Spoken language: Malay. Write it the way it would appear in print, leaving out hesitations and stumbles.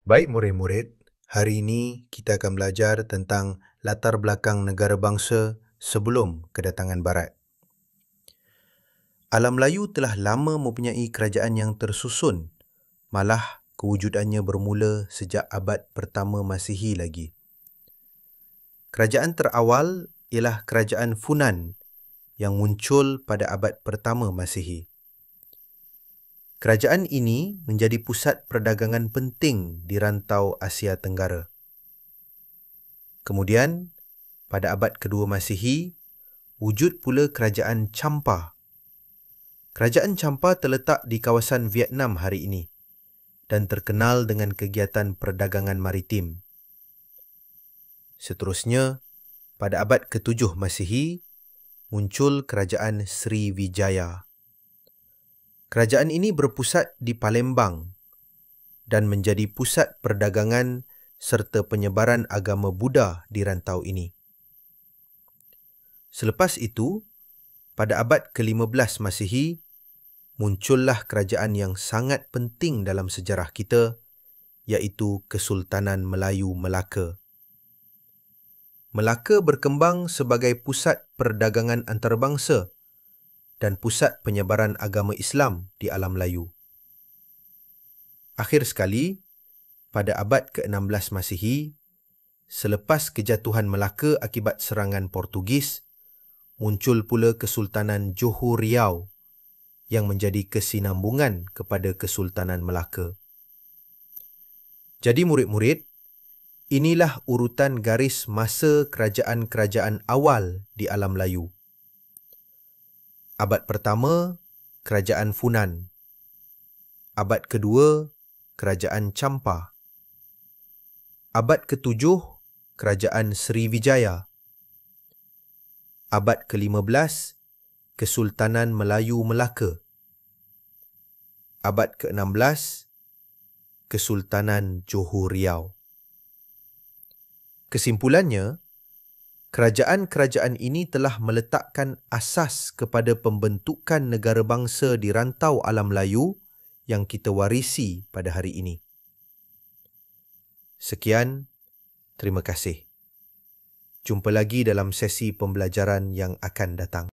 Baik murid-murid, hari ini kita akan belajar tentang latar belakang negara bangsa sebelum kedatangan Barat. Alam Melayu telah lama mempunyai kerajaan yang tersusun, malah kewujudannya bermula sejak abad pertama Masihi lagi. Kerajaan terawal ialah Kerajaan Funan yang muncul pada abad pertama Masihi. Kerajaan ini menjadi pusat perdagangan penting di rantau Asia Tenggara. Kemudian, pada abad kedua Masihi, wujud pula Kerajaan Champa. Kerajaan Champa terletak di kawasan Vietnam hari ini dan terkenal dengan kegiatan perdagangan maritim. Seterusnya, pada abad ke-7 Masihi, muncul Kerajaan Sriwijaya. Kerajaan ini berpusat di Palembang dan menjadi pusat perdagangan serta penyebaran agama Buddha di rantau ini. Selepas itu, pada abad ke-15 Masihi, muncullah kerajaan yang sangat penting dalam sejarah kita, iaitu Kesultanan Melayu Melaka. Melaka berkembang sebagai pusat perdagangan antarabangsa dan pusat penyebaran agama Islam di alam Melayu. Akhir sekali, pada abad ke-16 Masihi, selepas kejatuhan Melaka akibat serangan Portugis, muncul pula Kesultanan Johor Riau yang menjadi kesinambungan kepada Kesultanan Melaka. Jadi murid-murid, inilah urutan garis masa kerajaan-kerajaan awal di alam Melayu. Abad pertama, Kerajaan Funan. Abad kedua, Kerajaan Champa. Abad ke-7, Kerajaan Sriwijaya. Abad ke-15, Kesultanan Melayu Melaka. Abad ke-16, Kesultanan Johor Riau. Kesimpulannya, kerajaan-kerajaan ini telah meletakkan asas kepada pembentukan negara bangsa di rantau alam Melayu yang kita warisi pada hari ini. Sekian, terima kasih. Jumpa lagi dalam sesi pembelajaran yang akan datang.